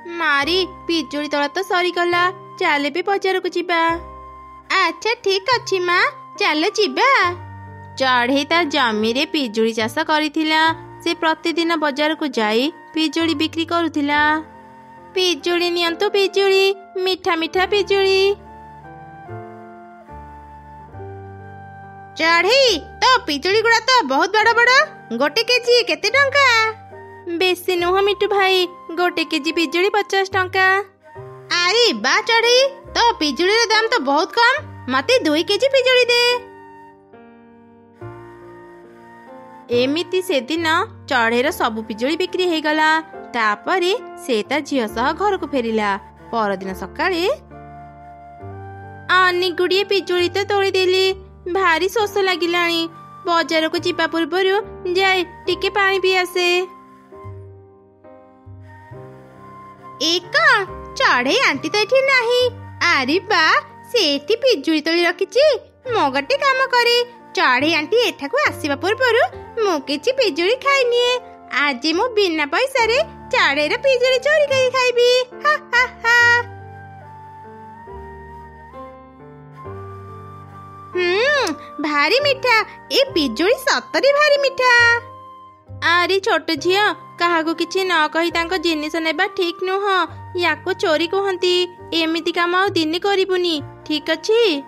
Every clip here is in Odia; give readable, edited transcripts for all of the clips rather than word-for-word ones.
मारी पिजुड़ी तोड़ा तो सरीगला चले भी बजार को जीवा। अच्छा ठीक अच्छी माँ चलो जीवा। चढ़ई तार जमी रे पिजुड़ी चाष करिथिला। से प्रतिदिन बजार को जाई पिजुड़ी बिक्री करुथिला। पिजुड़ी नियंतु पिजुड़ी मीठा मीठा पिजुड़ी। चढ़ई तो पिजुड़ी गुड़ा तो बहुत बड़ बड़। गोटे केजी केते टंका? बेसी नुह मिठू भाई गोटे केजी पिजुड़ी 50 टंका। अरे बा चढ़ई तो पिजुड़ी दाम तो बहुत कम। मते 2 केजी पिजुड़ी दे। एमिति से दिन चढ़ईर सबु पिजुड़ी बिक्री हो गला। तापरे से ता झियो सह घर को फेरिला। परदिन सकाळे अनेक गुड़िए पिजुड़ी तो तोड़ी देली। भारी शोष लागिलाणी। बजार को जीवा पूर्व जाए टिके पानी पी आसे। एक चढ़ई आंटी तो एठी नाही। अरे बा सेठी पिजुड़ी तोड़ी रखिची। मो गटे काम करे चढ़ई आंटी एठा को आसीबा पूर्व मु किछि पिजुड़ी खाइनिए। आज मु बिना पैसा रे चढ़ईर पिजुड़ी चोरी करी खाइबी। हा हा हा। भारी मीठा ए पिजुड़ी सतरी भारी मीठा। अरे छोट झियो काहाको किछि न कहि तांको जिनिस नेबा ठीक नुह। याको चोरी कहंती। एमिति काम आ दिने करिबुनी ठीक अछि।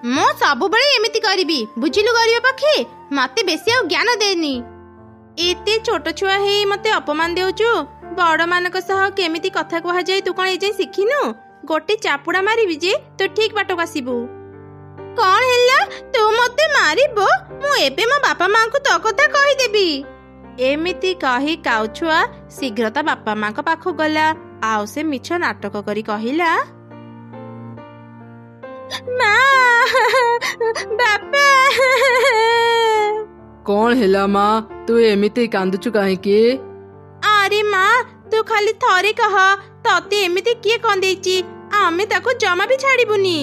मो सब बळे एमिति करिबी बुझिलु गरीब पक्षी। मते बेसी आ ज्ञान देनी। एते छोट छुआ हे मते अपमान देउचु। बड़ मानक सह केमिति कथा कहा जाय तू कोन ए जाय सिखिनु? गोटे चापुडा मारिबी जे तो ठीक बाटो आसीबू। कौन हेला तू मते मारिबो? मु एबे मो बापा मां को तो कथा कहि देबी। एमिति कही काउछुआ शीघ्र ता बापा मां को पाखो गला। आउ से मिछ नाटक करी कहिला मां बापा। कौन हेला माँ तू एमिति कांदुचु काहेकी? अरे मां तू खाली थरे कह तते एमिति किए कंदेची। आमे ताको जमा भी छाड़ीबुनी।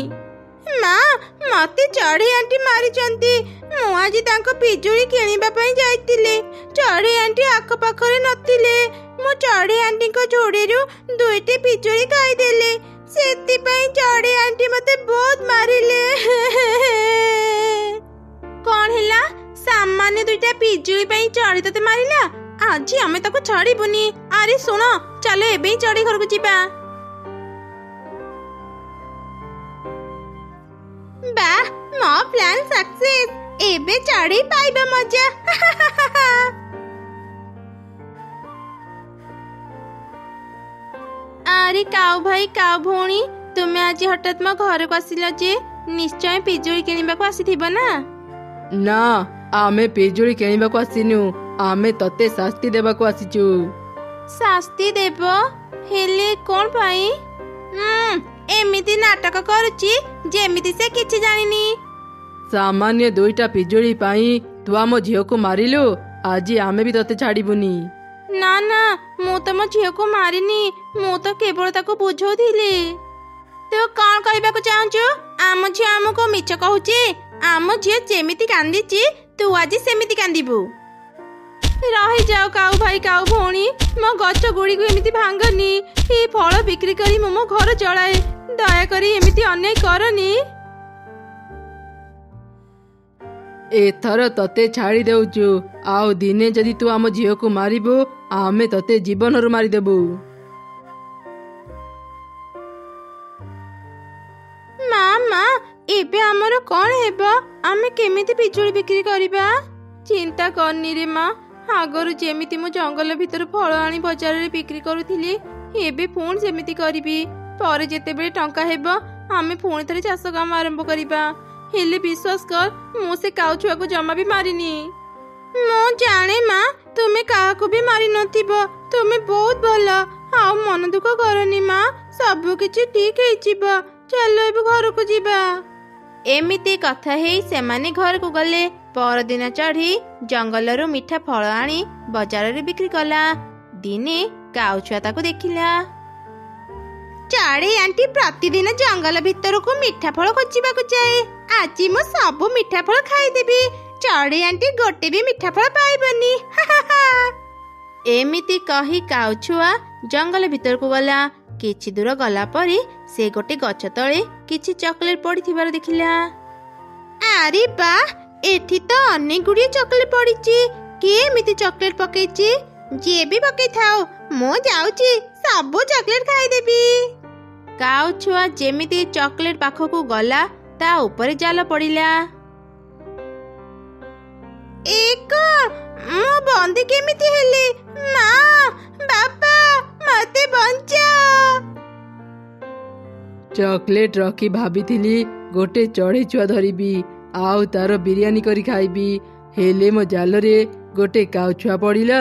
मां मते चढ़ई आंटी मारी चंती। मु आज तांको पिजुड़ी किनिबा पई जाइतिले। चढ़ई आंटी आख पाखरे नथिले। मु चढ़ई आंटी को झोड़ीरु 2टी पिजुड़ी खाई देले। सेति पई चढ़ई आंटी मते बहुत मारिले। कौन हेला सामान्य 2टा पिजुड़ी पई चढ़ई तते मारिला? आज आमे ताको छाड़ीबुनी। अरे सुनो चलो एबे चढ़ई घर को जीवा। बा मो प्लान सक्सेस। एबे चढ़ई पाइबा मजा। अरे काऊ भाई काऊ भौणी तुमे आज हठात मो घर को आसिला जे निश्चय पिजुड़ी किनिबा को आसीथिबो ना? ना आमे पिजुड़ी किनिबा को आसिनु। आमे तते शास्ति देबा को आसीचु। शास्ति देबो? हेले कोन पाई? एमिति नाटक करुची जेमिति से किछि जानिनी। सामान्य 2टा पिजुड़ी पाई तू आम झियो को मारिलु। आज आमे भी तते छाड़ीबुनी। ना ना मु तो मो झियो को मारिनी। मु तो केवल ताको बुझौथिली। तू कौन कहबा को चाहछु? आम झियो हमको मिछ कहूची। आम झियो जेमिति कांदीची तू आज सेमिति कांदीबू। रही जाओ काऊ भाई काऊ भौणी मो गछ गुड़ी को एमिति भांगनी। ए फल बिक्री करी मो घर चलाए। दया करी एमिति अन्याय करनी। एथर तते छाड़ी देउचु। आउ दिने जदि तू आम झियो को मारिबो आमे तते जीवन रु मारी देबू। मामा एबे हमर कोन हेबा? आमे केमिति पिजुड़ी बिक्री करिबा? चिंता करनी रे मां। आगरु जेमिति मु जंगल भीतर फल आनी बाजार रे बिक्री करूथिली एबे फोन सेमिति करिबी। परे जेतेबेले टंका हेबो आमे फोन थरे चाष काम आरंभ करिबा। हेले विश्वास कर मु से काऊ छुआ को जमा भी मारिनी। मु जाने मां तुमे काहाको भी मारि नथिबो। तुमे बहुत भलो। आ मन दुख करनी मां सब किछि ठीक हे जिवो। चलो एबे घर को जीवा। एमिति कथा हेई सेमाने घर को गले। परदिन चढ़ी जंगलरू मीठा फल आनी बजार रे बिक्री कला। दिने काऊ छुआ ताको देखिला। चढ़ई आंटी प्रतिदिन जंगल भीतर को मीठा फल खोजिबा को जाए। आज मु सब मीठा फल खाई देबी। चढ़ई आंटी गोटे भी मीठा फल पाइबनी। ଏମିତି କହି କାଉଛୁଆ ଜଙ୍ଗଲ ଭିତରକୁ ଗଲା। କିଛି ଦୂର ଗଲା ପରେ ସେ ଗୋଟେ ଗଛ ତଳେ କିଛି ଚକୋଲେଟ ପଡିଥିବାର ଦେଖିଲା। ଆରେ ବା, ଏଠି ତ ଅନେକ ଗୁଡ଼ିଏ ଚକୋଲେଟ ପଡିଛି। କିଏ ଏମିତି ଚକୋଲେଟ ପକେଇଛି? ଯିଏ ବି ପକେଇଥାଉ, ମୁଁ ଯାଉଛି ସବୁ ଚକୋଲେଟ ଖାଇଦେବି। କାଉଛୁଆ ଯେମିତି ଚକୋଲେଟ ପାଖକୁ ଗଲା, ତା ଉପରେ ଜାଲ ପଡ଼ିଲା। ମୁଁ ବନ୍ଦୀ କେମିତି ହେଲି? ମା, ବାପା, ମତେ ବଞ୍ଚାଅ। ଚକୋଲେଟ ରଖି ଭାବିଥିଲି ଗୋଟେ ଚଢ଼େଇ ଛୁଆ ଧରିବି ଆଉ ତାର ବିରିୟାନୀ କରି ଖାଇବି, ହେଲେ ମୋ ଜାଲରେ ଗୋଟେ କାଉଛୁଆ ପଡ଼ିଲା।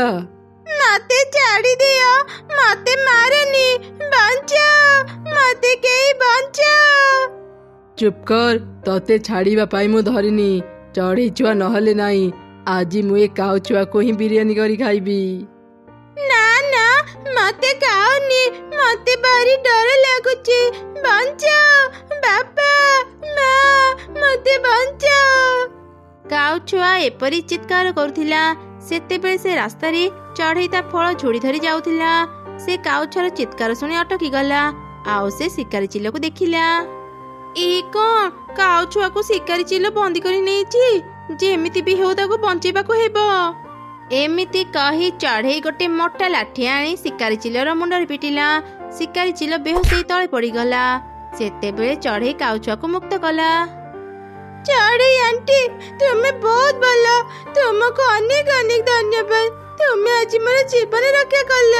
ମତେ ଛାଡ଼ି ଦିଅ, ମତେ ମାରନି, ବଞ୍ଚାଅ, ମତେ କେହି ବଞ୍ଚାଅ। ଚୁପ୍ କର, ତତେ ଛାଡ଼ିବା ପାଇଁ ମୁଁ ଧରିନି। ଚଢ଼େଇ ଛୁଆ ନହେଲେ ନାହିଁ, ଆଜି ମୁଁ ଏ କାଉଛୁଆକୁ ହିଁ ବିରିୟାନୀ କରି ଖାଇବି। ନା ନା, ମତେ ଖାଅନି, ମତେ ଭାରି ଡର ଲାଗୁଛି। ବଞ୍ଚାଅ ବାପା, ମା, ମତେ ବଞ୍ଚାଅ। କାଉଛୁଆ ଏପରି ଚିତ୍କାର କରୁଥିଲା। ସେତେବେଳେ ସେ ରାସ୍ତାରେ ଚଢ଼େଇ ତା ଫଳ ଝୁଡ଼ି ଧରି ଯାଉଥିଲା। ସେ କାଉଛୁଆର ଚିତ୍କାର ଶୁଣି ଅଟକି ଗଲା ଆଉ ସେ ଶିକାରୀ ଚିଲକୁ ଦେଖିଲା। ଏ କଣ, କାଉଛୁଆକୁ ଶିକାରୀ ଚିଲ ବନ୍ଦୀ କରି ନେଇଛି। ଯେମିତି ବି ହେଉ ତାକୁ ବଞ୍ଚେଇବାକୁ ହେବ। ଏମିତି କହି ଚଢ଼େଇ ଗୋଟେ ମୋଟା ଲାଠି ଆଣି ଶିକାରୀ ଚିଲର ମୁଣ୍ଡରେ ପିଟିଲା। ଶିକାରୀ ଚିଲ ବେହୋସ ହୋଇ ତଳେ ପଡ଼ିଗଲା। ସେତେବେଳେ ଚଢ଼େଇ କାଉଛୁଆକୁ ମୁକ୍ତ କଲା। ଚଢ଼େଇ ଆଣ୍ଟି, ତୁମେ ବହୁତ ଭଲ। ତୁମକୁ ଅନେକ ଅନେକ ଧନ୍ୟବାଦ। ତୁମେ ଆଜି ମୋର ଜୀବନ ରକ୍ଷା କଲ।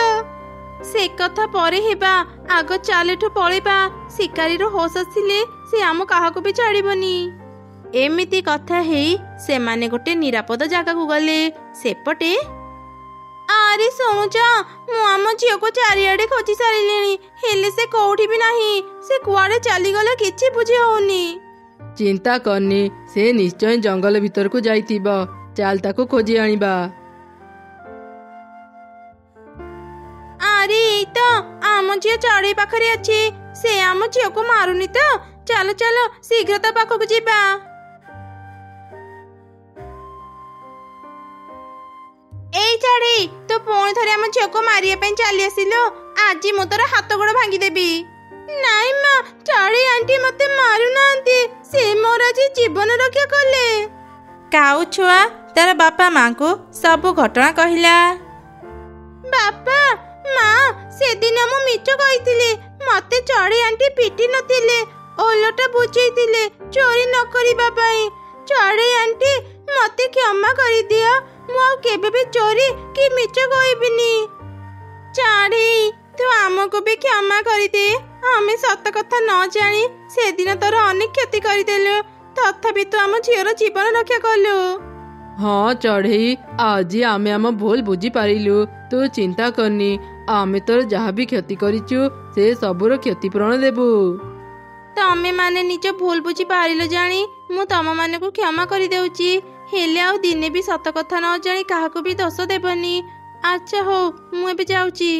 ସେ କଥା ପରେ ହେବା, ଆଗ ଚାଲେଠୁ ପଳେଇବା। ଶିକାରୀର ହୋସ ଆସିଲେ ସେ ଆମ କାହାକୁ ବି ଛାଡ଼ିବନି। ଏମିତି କଥା ହେଇ ସେମାନେ ଗୋଟେ ନିରାପଦ ଜାଗାକୁ ଗଲେ। ସେପଟେ ଆରେ ଶୁଣୁଛ, ମୁଁ ଆମ ଝିଅକୁ ଚାରିଆଡେ ଖୋଜି ସାରିଲିଣି, ହେଲେ ସେ କୋଉଠି ବି ନାହିଁ। ସେ କୁଆଡେ ଚାଲିଗଲା କିଛି ବୁଝି ହଉନି। ଚିନ୍ତା କରନି, ସେ ନିଶ୍ଚୟ ଜଙ୍ଗଲ ଭିତରକୁ ଯାଇଥିବ। ଚାଲ ତାକୁ ଖୋଜି ଆଣିବା। ଆରେ ଏଇ ତ ଆମ ଝିଅ ଚଢ଼େଇ ପାଖରେ ଅଛି। ସେ ଆମ ଝିଅକୁ ମାରୁନି ତ? ଚାଲ ଚାଲ ଶୀଘ୍ର ତା ପାଖକୁ ଯିବା। ଏଇ ଚଢ଼େଇ, ତୁ ପୁଣି ଥରେ ଆମ ଝିଅକୁ ମାରିବା ପାଇଁ ଚାଲି ଆସିଲୁ। ଆଜି ମୁଁ ତୋର ହାତ ଗୋଡ଼ ଭାଙ୍ଗିଦେବି। ନାଇଁ ମା, ଚଢ଼େଇ ଆଣ୍ଟି ମତେ ମାରୁନାହାନ୍ତି। ସେ ମୋର ଆଜି ଜୀବନ ରକ୍ଷା କଲେ। କାଉଛୁଆ ତାର ବାପା ମାଙ୍କୁ ସବୁ ଘଟଣା କହିଲା। ବାପା, ମା, ସେଦିନ ମୁଁ ମିଛ କହିଥିଲି। ମତେ ଚଢ଼େଇ ଆଣ୍ଟି ପିଟି ନଥିଲେ, ଓଲଟା ବୁଝେଇଥିଲେ ଚୋରି ନ କରିବା ପାଇଁ। ଚଢ଼େଇ ଆଣ୍ଟି, ମତେ କ୍ଷମା କରିଦିଅ। ମୁଁ ଆଉ କେବେ ବି ଚୋରି କି ମିଛ କହିବିନି। ଚଢ଼େଇ, ତୁ ଆମକୁ ବି କ୍ଷମା କରିଦେ। ଆମେ ସତ କଥା ନ ଜାଣି ସେଦିନ ତୋର ଅନେକ କ୍ଷତି କରିଦେଲୁ। ତଥାପି ତୁ ଆମ ଝିଅର ଜୀବନ ରକ୍ଷା କଲୁ। ହଁ ଚଢ଼େଇ, ଆଜି ଆମେ ଆମ ଭୁଲ ବୁଝିପାରିଲୁ। ତୁ ଚିନ୍ତା କରନି, ଆମେ ତୋର ଯାହା ବି କ୍ଷତି କରିଛୁ ସେ ସବୁର କ୍ଷତିପୂରଣ ଦେବୁ। ତମେ ମାନେ ନିଜ ଭୁଲ ବୁଝି ପାରିଲ ଜାଣି ମୁଁ ତମ ମାନଙ୍କୁ କ୍ଷମା କରିଦେଉଛି। ହେଲେ ଆଉ ଦିନେ ବି ସତ କଥା ନ ଜାଣି କାହାକୁ ବି ଦୋଷ ଦେବନି। ଆଚ୍ଛା ହଉ, ମୁଁ ଏବେ ଯାଉଛି।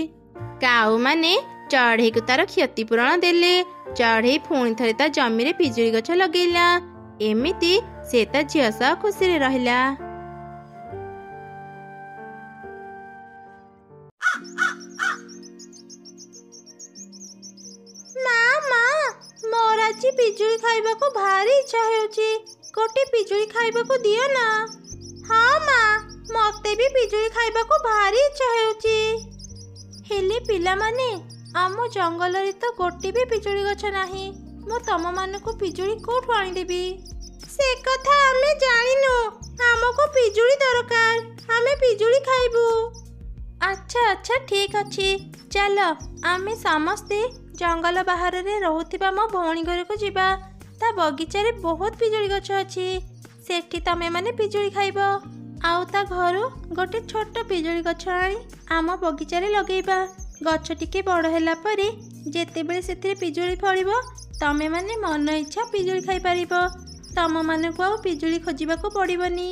କାଉ ମାନେ ଚଢ଼େଇକୁ ତାର କ୍ଷତିପୂରଣ ଦେଲେ। ଚଢ଼େଇ ପୁଣି ଥରେ ତା ଜମିରେ ପିଜୁଳି ଗଛ ଲଗେଇଲା। ଏମିତି ସେ ତା ଝିଅ ସହ ଖୁସିରେ ରହିଲା। ମୋର ଆଜି ପିଜୁଳି ଖାଇବାକୁ ଭାରି ଇଚ୍ଛା ହେଉଛି। ଗୋଟେ ପିଜୁଳି ଖାଇବାକୁ ଦିଅ ନା। ହଁ ମା, ମତେ ବି ପିଜୁଳି ଖାଇବାକୁ ଭାରି ଇଚ୍ଛା ହେଉଛି। ହେଲେ ପିଲାମାନେ, ଆମ ଜଙ୍ଗଲରେ ତ ଗୋଟେ ବି ପିଜୁଳି ଗଛ ନାହିଁ। ମୁଁ ତମମାନଙ୍କୁ ପିଜୁଳି କୋଉଠୁ ଆଣିଦେବି? ସେ କଥା ଆମେ ଜାଣିନୁ। ଆମକୁ ପିଜୁଳି ଦରକାର। ଆମେ ପିଜୁଳି ଖାଇବୁ। ଆଚ୍ଛା ଆଚ୍ଛା, ଠିକ୍ ଅଛି। ଚାଲ ଆମେ ସମସ୍ତେ ଜଙ୍ଗଲ ବାହାରରେ ରହୁଥିବା ମୋ ଭଉଣୀ ଘରକୁ ଯିବା। ତା ବଗିଚାରେ ବହୁତ ପିଜୁଳି ଗଛ ଅଛି। ସେଠି ତମେ ମାନେ ପିଜୁଳି ଖାଇବ। ଆଉ ତା ଘରୁ ଗୋଟେ ଛୋଟ ପିଜୁଳି ଗଛ ଆଣି ଆମ ବଗିଚାରେ ଲଗେଇବା। ଗଛ ଟିକେ ବଡ଼ ହେଲା ପରେ ଯେତେବେଳେ ସେଥିରେ ପିଜୁଳି ଫଳିବ, ତମେ ମାନେ ମନ ଇଚ୍ଛା ପିଜୁଳି ଖାଇପାରିବ। ତମମାନଙ୍କୁ ଆଉ ପିଜୁଳି ଖୋଜିବାକୁ ପଡ଼ିବନି।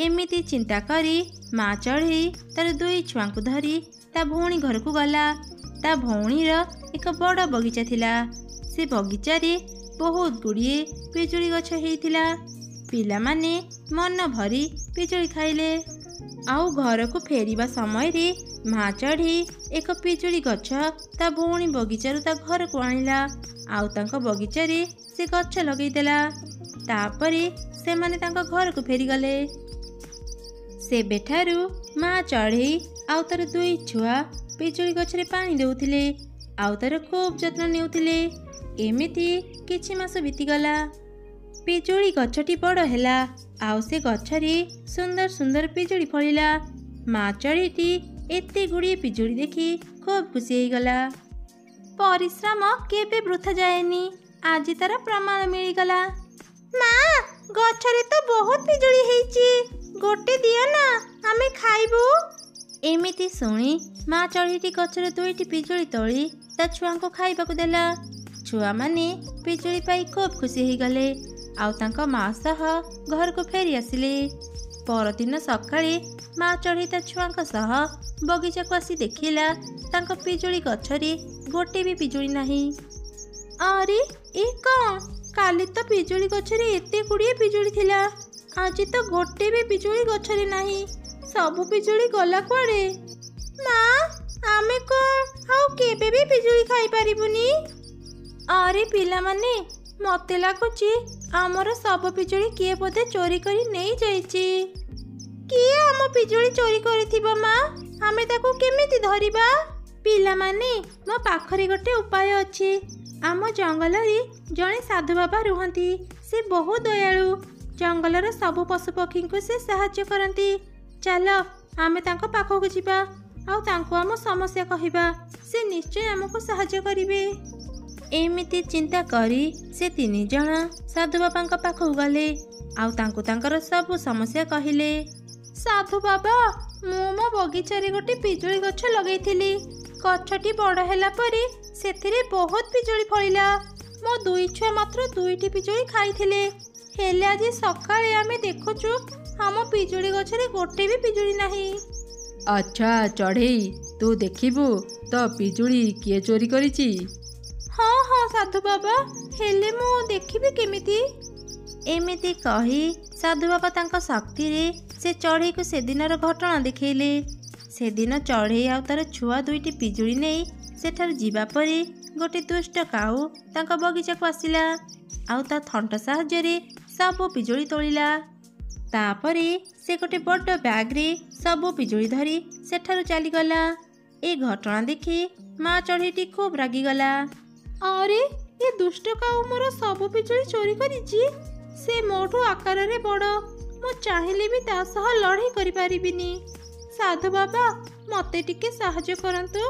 ଏମିତି ଚିନ୍ତା କରି ମା ଚଢ଼େଇ ତାର ଦୁଇ ଛୁଆଙ୍କୁ ଧରି ତା ଭଉଣୀ ଘରକୁ ଗଲା। ତା ଭଉଣୀର ଏକ ବଡ଼ ବଗିଚା ଥିଲା। ସେ ବଗିଚାରେ ବହୁତ ଗୁଡ଼ିଏ ପିଜୁଳି ଗଛ ହେଇଥିଲା। ପିଲାମାନେ ମନ ଭରି ପିଜୁଳି ଖାଇଲେ। ଆଉ ଘରକୁ ଫେରିବା ସମୟରେ ମା ଚଢ଼େଇ ଏକ ପିଜୁଳି ଗଛ ତା ଭଉଣୀ ବଗିଚାରୁ ତା ଘରକୁ ଆଣିଲା ଆଉ ତାଙ୍କ ବଗିଚାରେ ସେ ଗଛ ଲଗେଇଦେଲା। ତାପରେ ସେମାନେ ତାଙ୍କ ଘରକୁ ଫେରିଗଲେ। ସେବେଠାରୁ ମା ଚଢ଼େଇ ଆଉ ତାର 2 ଛୁଆ ପିଜୁଳି ଗଛରେ ପାଣି ଦେଉଥିଲେ ଆଉ ତାର ଖୁବ୍ ଯତ୍ନ ନେଉଥିଲେ। ଏମିତି କିଛି ମାସ ବିତିଗଲା। ପିଜୁଳି ଗଛଟି ବଡ଼ ହେଲା ଆଉ ସେ ଗଛରେ ସୁନ୍ଦର ସୁନ୍ଦର ପିଜୁଳି ଫଳିଲା। ମା ଚଢ଼େଇଟି ଏତେ ଗୁଡ଼ିଏ ପିଜୁଳି ଦେଖି ଖୁବ୍ ଖୁସି ହେଇଗଲା। ପରିଶ୍ରମ କେବେ ବୃଥା ଯାଏନି। ଆଜି ତାର ପ୍ରମାଣ ମିଳିଗଲା। ମା, ଗଛରେ ତ ବହୁତ ପିଜୁଳି ହେଇଛି, ଗୋଟେ ଦିଅ ନା, ଆମେ ଖାଇବୁ। ଏମିତି ଶୁଣି ମା ଚଢ଼େଇଟି ଗଛର 2ଟି ପିଜୁଳି ତୋଳି ତା ଛୁଆଙ୍କୁ ଖାଇବାକୁ ଦେଲା। ଛୁଆମାନେ ପିଜୁଳି ପାଇ ଖୁବ୍ ଖୁସି ହେଇଗଲେ ଆଉ ତାଙ୍କ ମା ସହ ଘରକୁ ଫେରି ଆସିଲେ। ପରଦିନ ସକାଳେ ମା ଚଢ଼େଇ ତା ଛୁଆଙ୍କ ସହ ବଗିଚାକୁ ଆସି ଦେଖିଲା ତାଙ୍କ ପିଜୁଳି ଗଛରେ ଗୋଟେ ବି ପିଜୁଳି ନାହିଁ। ଆରେ ଏ କ'ଣ? କାଲି ତ ପିଜୁଳି ଗଛରେ ଏତେ ଗୁଡ଼ିଏ ପିଜୁଳି ଥିଲା, ଆଜି ତ ଗୋଟେ ବି ପିଜୁଳି ଗଛରେ ନାହିଁ। ସବୁ ପିଜୁଳି ଗଲା କୁଆଡ଼େ? ମା, ଆମେ କ'ଣ ଆଉ କେବେ ବି ପିଜୁଳି ଖାଇପାରିବୁନି? ଆରେ ପିଲାମାନେ, ମତେ ଲାଗୁଛି ଆମର ସବୁ ପିଜୁଳି କିଏ ବୋଧେ ଚୋରି କରି ନେଇଯାଇଛି। କିଏ ଆମ ପିଜୁଳି ଚୋରି କରିଥିବ ମା? ଆମେ ତାକୁ କେମିତି ଧରିବା? ପିଲାମାନେ, ମୋ ପାଖରେ ଗୋଟେ ଉପାୟ ଅଛି। ଆମ ଜଙ୍ଗଲରେ ଜଣେ ସାଧୁ ବାବା ରୁହନ୍ତି। ସେ ବହୁତ ଦୟାଳୁ। ଜଙ୍ଗଲର ସବୁ ପଶୁପକ୍ଷୀଙ୍କୁ ସେ ସାହାଯ୍ୟ କରନ୍ତି। ଚାଲ ଆମେ ତାଙ୍କ ପାଖକୁ ଯିବା ଆଉ ତାଙ୍କୁ ଆମ ସମସ୍ୟା କହିବା। ସେ ନିଶ୍ଚୟ ଆମକୁ ସାହାଯ୍ୟ କରିବେ। ଏମିତି ଚିନ୍ତା କରି ସେ 3 ଜଣ ସାଧୁ ବାବାଙ୍କ ପାଖକୁ ଗଲେ ଆଉ ତାଙ୍କୁ ତାଙ୍କର ସବୁ ସମସ୍ୟା କହିଲେ। ସାଧୁ ବାବା, ମୁଁ ମୋ ବଗିଚାରେ ଗୋଟେ ପିଜୁଳି ଗଛ ଲଗେଇଥିଲି। ଗଛଟି ବଡ଼ ହେଲା ପରେ ସେଥିରେ ବହୁତ ପିଜୁଳି ଫଳିଲା। ମୋ 2 ଛୁଆ ମାତ୍ର 2ଟି ପିଜୁଳି ଖାଇଥିଲେ। ହେଲେ ଆଜି ସକାଳେ ଆମେ ଦେଖୁଛୁ ଆମ ପିଜୁଳି ଗଛରେ ଗୋଟେ ବି ପିଜୁଳି ନାହିଁ। ଆଚ୍ଛା ଚଢ଼େଇ, ତୁ ଦେଖିବୁ ତ ପିଜୁଳି କିଏ ଚୋରି କରିଛି? ହଁ ହଁ ସାଧୁ ବାବା, ହେଲେ ମୁଁ ଦେଖିବି କେମିତି? ଏମିତି କହି ସାଧୁ ବାବା ତାଙ୍କ ଶକ୍ତିରେ ସେ ଚଢ଼େଇକୁ ସେଦିନର ଘଟଣା ଦେଖେଇଲେ। ସେଦିନ ଚଢ଼େଇ ଆଉ ତାର ଛୁଆ 2ଟି ପିଜୁଳି ନେଇ ସେଠାରୁ ଯିବା ପରେ ଗୋଟେ ଦୁଷ୍ଟ କାଉ ତାଙ୍କ ବଗିଚାକୁ ଆସିଲା ଆଉ ତା ଥଣ୍ଟ ସାହାଯ୍ୟରେ ସବୁ ପିଜୁଳି ତୋଳିଲା। ତାପରେ ସେ ଗୋଟେ ବଡ଼ ବ୍ୟାଗ୍ରେ ସବୁ ପିଜୁଳି ଧରି ସେଠାରୁ ଚାଲିଗଲା। ଏ ଘଟଣା ଦେଖି ମା ଚଢ଼େଇଟି ଖୁବ୍ ରାଗିଗଲା। ଆରେ, ଏ ଦୁଷ୍ଟ କାଉ ମୋର ସବୁ ପିଜୁଳି ଚୋରି କରିଛି। ସେ ମୋଠୁ ଆକାରରେ ବଡ଼। ମୁଁ ଚାହିଁଲେ ବି ତା ସହ ଲଢ଼େଇ କରିପାରିବିନି। ସାଧୁ ବାବା, ମୋତେ ଟିକେ ସାହାଯ୍ୟ କରନ୍ତୁ,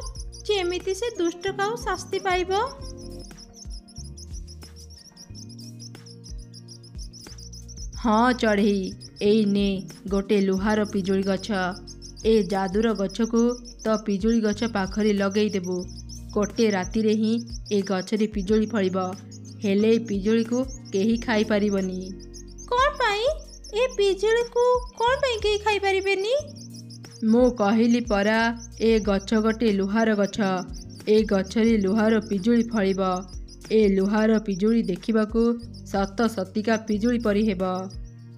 ଯେମିତି ସେ ଦୁଷ୍ଟ କାଉ ଶାସ୍ତି ପାଇବ। ହଁ ଚଢ଼େଇ, ଏଇ ନେ ଗୋଟେ ଲୁହାର ପିଜୁଳି ଗଛ। ଏ ଯାଦୁର ଗଛକୁ ତ ପିଜୁଳି ଗଛ ପାଖରେ ଲଗେଇଦେବୁ। ଗୋଟେ ରାତିରେ ହିଁ ଏ ଗଛରେ ପିଜୁଳି ଫଳିବ। ହେଲେ ଏ ପିଜୁଳିକୁ କେହି ଖାଇପାରିବନି। କ'ଣ ପାଇଁ? ଏ ପିଜୁଳିକୁ କ'ଣ ପାଇଁ କେହି ଖାଇପାରିବେନି? ମୁଁ କହିଲି ପରା, ଏ ଗଛ ଗୋଟେ ଲୁହାର ଗଛ। ଏ ଗଛରେ ଲୁହାର ପିଜୁଳି ଫଳିବ। ଏ ଲୁହାର ପିଜୁଳି ଦେଖିବାକୁ ସତ ସତିକା ପିଜୁଳି ପରି ହେବ।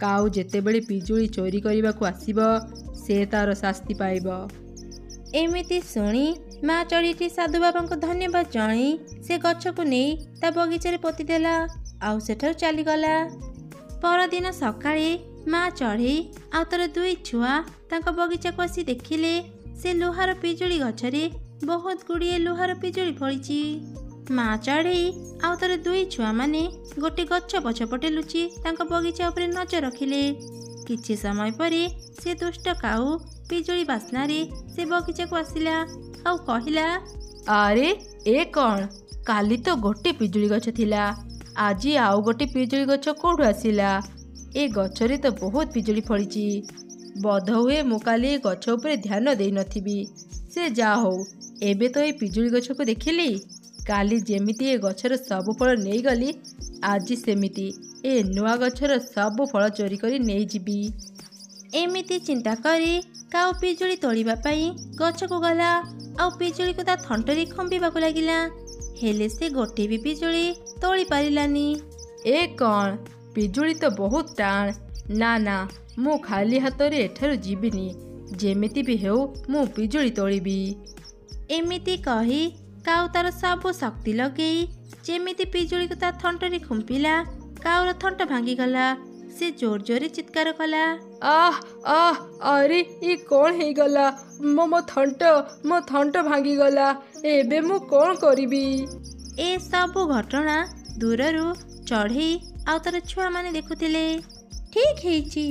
କାଉ ଯେତେବେଳେ ପିଜୁଳି ଚୋରି କରିବାକୁ ଆସିବ, ସେ ତାର ଶାସ୍ତି ପାଇବ। ଏମିତି ଶୁଣି ମା ଚଢ଼େଇଟି ସାଧୁ ବାବାଙ୍କୁ ଧନ୍ୟବାଦ ଜଣାଇ ସେ ଗଛକୁ ନେଇ ତା ବଗିଚାରେ ପୋତିଦେଲା ଆଉ ସେଠାରୁ ଚାଲିଗଲା। ପରଦିନ ସକାଳେ ମା ଚଢ଼େଇ ଆଉ ତାର 2 ଛୁଆ ତାଙ୍କ ବଗିଚାକୁ ଆସି ଦେଖିଲେ ସେ ଲୁହାର ପିଜୁଳି ଗଛରେ ବହୁତ ଗୁଡ଼ିଏ ଲୁହାର ପିଜୁଳି ଫଳିଛି। ମା ଚଢ଼େଇ ଆଉ ତାର 2 ଛୁଆମାନେ ଗୋଟେ ଗଛ ପଛପଟେ ଲୁଚି ତାଙ୍କ ବଗିଚା ଉପରେ ନଜର ରଖିଲେ। କିଛି ସମୟ ପରେ ସେ ଦୁଷ୍ଟ କାଉ ପିଜୁଳି ବାସ୍ନାରେ ସେ ବଗିଚାକୁ ଆସିଲା ଆଉ କହିଲା, ଆରେ ଏ କ'ଣ? କାଲି ତ ଗୋଟେ ପିଜୁଳି ଗଛ ଥିଲା, ଆଜି ଆଉ ଗୋଟେ ପିଜୁଳି ଗଛ କୋଉଠୁ ଆସିଲା? ଏ ଗଛରେ ତ ବହୁତ ପିଜୁଳି ଫଳିଛି। ବୋଧହୁଏ ମୁଁ କାଲି ଏ ଗଛ ଉପରେ ଧ୍ୟାନ ଦେଇନଥିବି। ସେ ଯାହା ହଉ, ଏବେ ତ ଏ ପିଜୁଳି ଗଛକୁ ଦେଖିଲି। କାଲି ଯେମିତି ଏ ଗଛର ସବୁ ଫଳ ନେଇଗଲି, ଆଜି ସେମିତି ଏ ନୂଆ ଗଛର ସବୁ ଫଳ ଚୋରି କରି ନେଇଯିବି। ଏମିତି ଚିନ୍ତା କରି କାଉ ପିଜୁଳି ତୋଳିବା ପାଇଁ ଗଛକୁ ଗଲା ଆଉ ପିଜୁଳିକୁ ତା ଥଣ୍ଟରେ ଖମ୍ବିବାକୁ ଲାଗିଲା। ହେଲେ ସେ ଗୋଟେ ବି ପିଜୁଳି ତୋଳି ପାରିଲାନି। ଏ କ'ଣ? ପିଜୁଳି ତ ବହୁତ ଟାଣ। ନା ନା, ମୁଁ ଖାଲି ହାତରେ ଏଠାରୁ ଯିବିନି। ଯେମିତି ବି ହେଉ ମୁଁ ପିଜୁଳି ତୋଳିବି। ଏମିତି କହି କାଉ ତାର ସବୁ ଶକ୍ତି ଲଗେଇ ଯେମିତି ପିଜୁଳିକୁ ତା ଥଣ୍ଟରେ ଖୁମ୍ପିଲା, କାଉର ଥଣ୍ଟ ଭାଙ୍ଗିଗଲା। ସେ ଜୋର ଜୋରରେ ଚିତ୍କାର କଲା। ଆରେ ଇ କ'ଣ ହେଇଗଲା? ମୋ ଥଣ୍ଟ ଭାଙ୍ଗିଗଲା। ଏବେ ମୁଁ କ'ଣ କରିବି? ଏ ସବୁ ଘଟଣା ଦୂରରୁ ଚଢ଼େଇ ଆଉ ତାର ଛୁଆମାନେ ଦେଖୁଥିଲେ। ଠିକ୍ ହେଇଛି,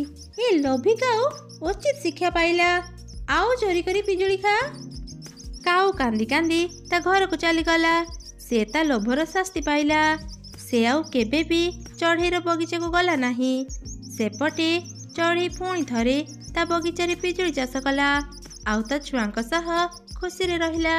ଏ ଲୋଭୀ କାଉ ଉଚିତ ଶିକ୍ଷା ପାଇଲା। ଆଉ ଚୋରି କରି ପିଜୁଳି ଖା। କାଉ କାନ୍ଦି କାନ୍ଦି ତା ଘରକୁ ଚାଲିଗଲା। ସେ ତା ଲୋଭର ଶାସ୍ତି ପାଇଲା। ସେ ଆଉ କେବେ ବି ଚଢ଼େଇର ବଗିଚାକୁ ଗଲା ନାହିଁ। ସେପଟେ ଚଢ଼େଇ ପୁଣି ଥରେ ତା ବଗିଚାରେ ପିଜୁଳି ଚାଷ କଲା ଆଉ ତା ଛୁଆଙ୍କ ସହ ଖୁସିରେ ରହିଲା।